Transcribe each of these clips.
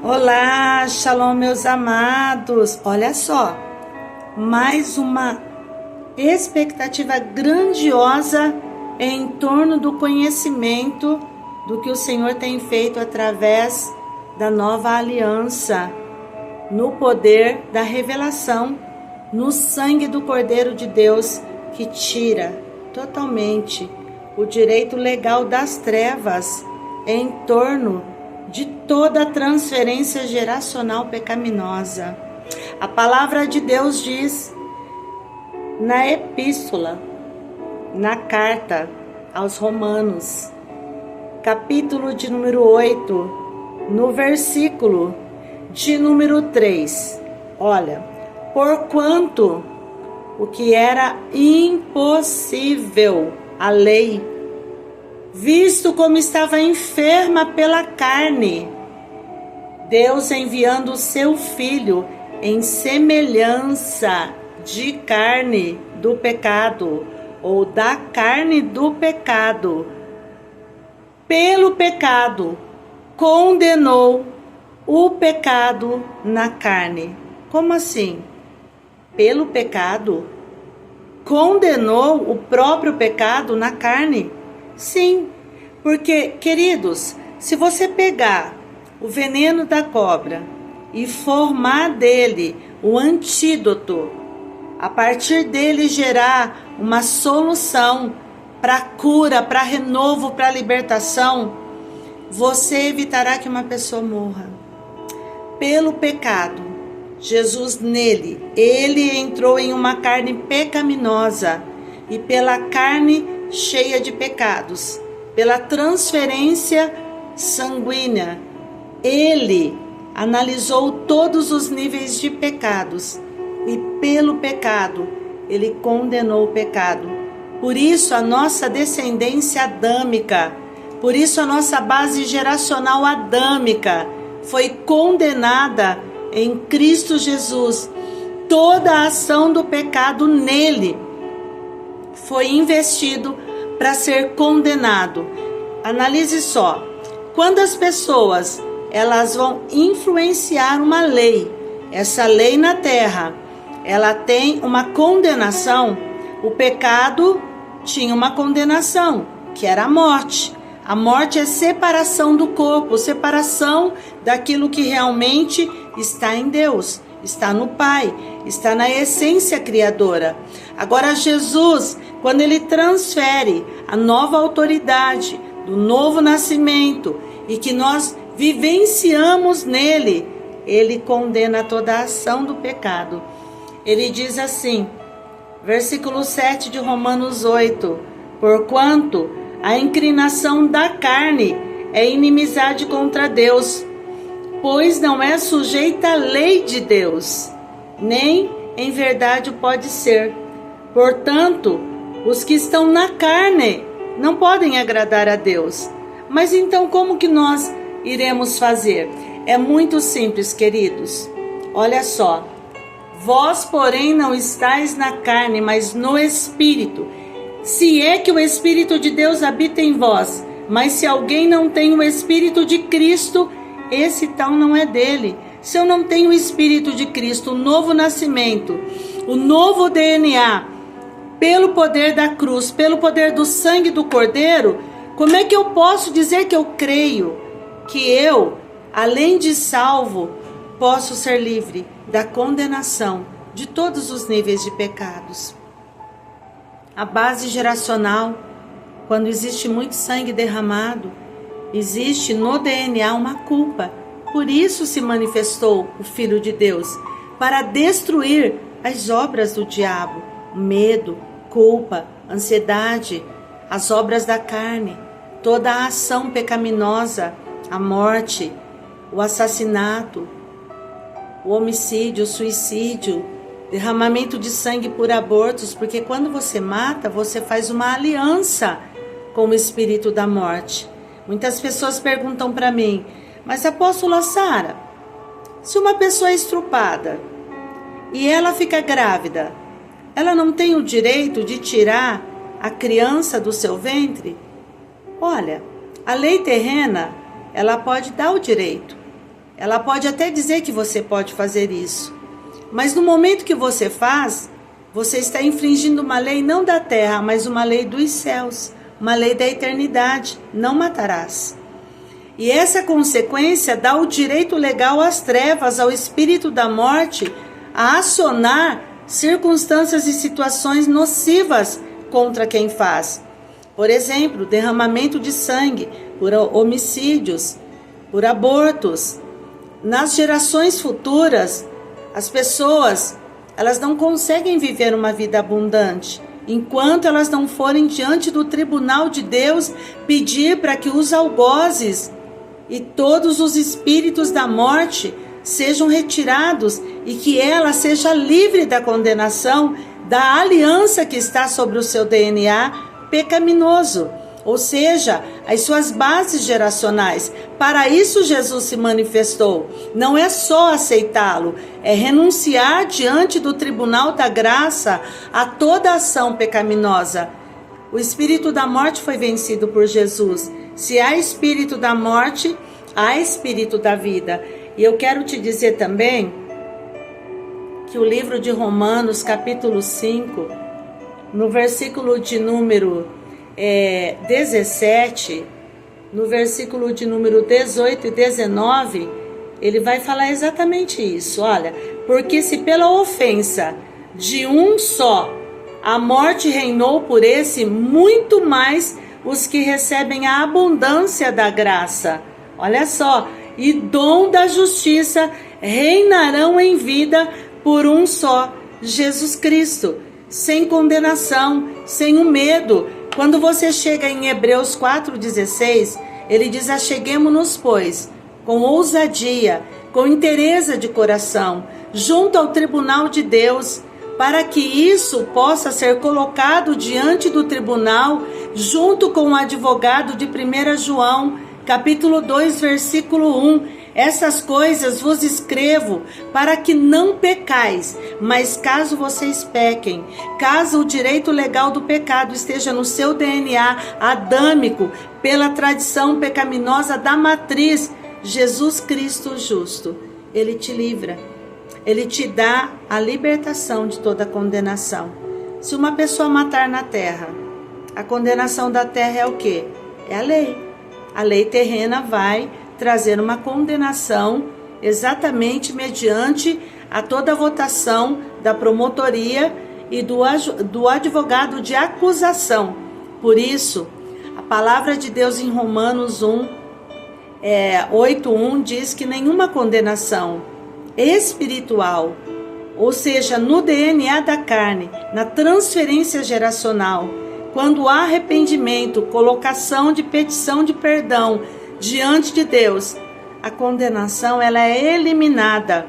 Olá, shalom, meus amados. Olha só, mais uma expectativa grandiosa em torno do conhecimento do que o Senhor tem feito através da nova aliança, no poder da revelação, no sangue do Cordeiro de Deus, que tira totalmente o direito legal das trevas em torno de toda a transferência geracional pecaminosa. A palavra de Deus diz na epístola, na carta aos Romanos, capítulo de número 8, no versículo de número 3. Olha, porquanto o que era impossível à lei, visto como estava enferma pela carne, Deus enviando o seu Filho em semelhança de carne do pecado, ou da carne do pecado, pelo pecado, condenou o pecado na carne. Como assim? Pelo pecado? Condenou o próprio pecado na carne? Sim, porque, queridos, se você pegar o veneno da cobra e formar dele o antídoto, a partir dele gerar uma solução para cura, para renovo, para libertação, você evitará que uma pessoa morra. Pelo pecado, Jesus nele, ele entrou em uma carne pecaminosa, e pela carne cheia de pecados, pela transferência sanguínea, ele analisou todos os níveis de pecados, e pelo pecado ele condenou o pecado. Por isso a nossa descendência adâmica, por isso a nossa base geracional adâmica foi condenada em Cristo Jesus. Toda a ação do pecado nele foi investido para ser condenado. Analise só, quando as pessoas elas vão influenciar uma lei, essa lei na terra, ela tem uma condenação. O pecado tinha uma condenação, que era a morte. A morte é separação do corpo, separação daquilo que realmente está em Deus, está no Pai, está na essência criadora. Agora Jesus, quando ele transfere a nova autoridade do novo nascimento e que nós vivenciamos nele, ele condena toda a ação do pecado. Ele diz assim, versículo 7 de Romanos 8, porquanto a inclinação da carne é inimizade contra Deus, pois não é sujeita à lei de Deus, nem em verdade pode ser. Portanto, os que estão na carne não podem agradar a Deus. Mas então como que nós iremos fazer? É muito simples, queridos. Olha só. Vós, porém, não estáis na carne, mas no Espírito. Se é que o Espírito de Deus habita em vós. Mas se alguém não tem o Espírito de Cristo, esse tal não é dele. Se eu não tenho o Espírito de Cristo, o novo nascimento, o novo DNA, pelo poder da cruz, pelo poder do sangue do Cordeiro, como é que eu posso dizer que eu creio que eu, além de salvo, posso ser livre da condenação de todos os níveis de pecados? A base geracional, quando existe muito sangue derramado, existe no DNA uma culpa. Por isso se manifestou o Filho de Deus, para destruir as obras do diabo, medo, culpa, ansiedade, as obras da carne, toda a ação pecaminosa, a morte, o assassinato, o homicídio, o suicídio, derramamento de sangue por abortos, porque quando você mata, você faz uma aliança com o espírito da morte. Muitas pessoas perguntam para mim, mas apóstola Sara, se uma pessoa é estrupada e ela fica grávida, ela não tem o direito de tirar a criança do seu ventre? Olha, a lei terrena, ela pode dar o direito, Ela pode até dizer que você pode fazer isso, mas no momento que você faz, você está infringindo uma lei não da terra, mas uma lei dos céus, uma lei da eternidade: não matarás. E essa consequência dá o direito legal às trevas, ao espírito da morte, a acionar circunstâncias e situações nocivas contra quem faz. Por exemplo, derramamento de sangue, por homicídios, por abortos. Nas gerações futuras, as pessoas, elas não conseguem viver uma vida abundante enquanto elas não forem diante do tribunal de Deus pedir para que os algozes e todos os espíritos da morte sejam retirados e que ela seja livre da condenação da aliança que está sobre o seu DNA pecaminoso, ou seja, as suas bases geracionais. Para isso Jesus se manifestou. Não é só aceitá-lo, é renunciar diante do tribunal da graça a toda ação pecaminosa. O espírito da morte foi vencido por Jesus. Se há espírito da morte, há espírito da vida. E eu quero te dizer também que o livro de Romanos, capítulo 5, no versículo de número 17, no versículo de número 18 e 19, ele vai falar exatamente isso. Olha, porque se pela ofensa de um só a morte reinou por esse, muito mais os que recebem a abundância da graça, olha só, e dom da justiça reinarão em vida por um só, Jesus Cristo, sem condenação, sem o medo. Quando você chega em Hebreus 4,16, ele diz: acheguemo-nos, pois, com ousadia, com inteireza de coração, junto ao tribunal de Deus, para que isso possa ser colocado diante do tribunal, junto com o advogado de 1 João, capítulo 2, versículo 1. Essas coisas vos escrevo para que não pecais, mas caso vocês pequem, caso o direito legal do pecado esteja no seu DNA adâmico, pela tradição pecaminosa da matriz, Jesus Cristo justo, Ele te livra, Ele te dá a libertação de toda condenação. Se uma pessoa matar na terra, a condenação da terra é o quê? É a lei. A lei terrena vai trazer uma condenação exatamente mediante a toda a votação da promotoria e do advogado de acusação. Por isso, a palavra de Deus em Romanos 8:1 diz que nenhuma condenação espiritual, ou seja, no DNA da carne, na transferência geracional, quando há arrependimento, colocação de petição de perdão diante de Deus, a condenação ela é eliminada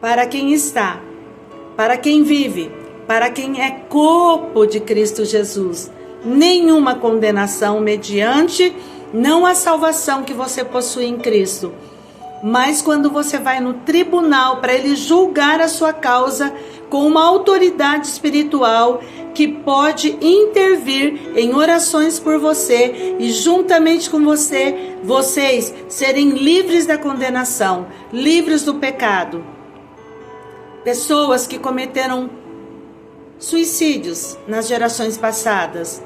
para quem está, para quem vive, para quem é corpo de Cristo Jesus. Nenhuma condenação mediante não a salvação que você possui em Cristo, mas quando você vai no tribunal para ele julgar a sua causa com uma autoridade espiritual que pode intervir em orações por você e juntamente com você, vocês serem livres da condenação, livres do pecado. Pessoas que cometeram suicídios nas gerações passadas,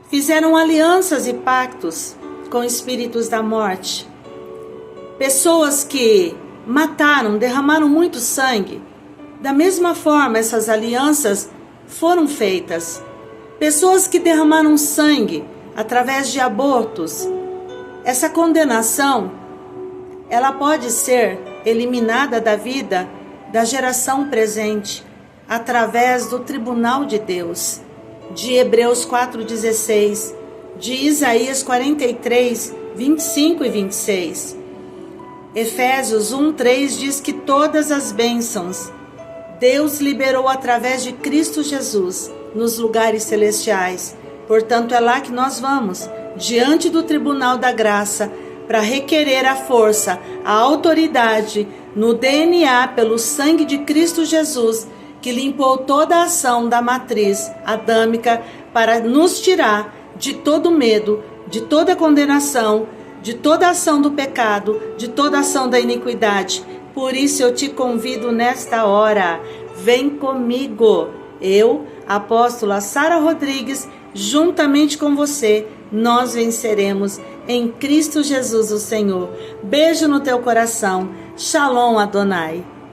fizeram alianças e pactos com espíritos da morte. Pessoas que mataram, derramaram muito sangue. Da mesma forma, essas alianças foram feitas. Pessoas que derramaram sangue através de abortos. Essa condenação, ela pode ser eliminada da vida da geração presente através do tribunal de Deus. De Hebreus 4,16, de Isaías 43, 25 e 26. Efésios 1:3 diz que todas as bênçãos Deus liberou através de Cristo Jesus nos lugares celestiais. Portanto, é lá que nós vamos, diante do tribunal da graça, para requerer a força, a autoridade no DNA pelo sangue de Cristo Jesus, que limpou toda a ação da matriz adâmica para nos tirar de todo medo, de toda condenação, de toda ação do pecado, de toda ação da iniquidade. Por isso eu te convido nesta hora, vem comigo. Eu, apóstola Sara Rodrigues, juntamente com você, nós venceremos em Cristo Jesus o Senhor. Beijo no teu coração. Shalom Adonai.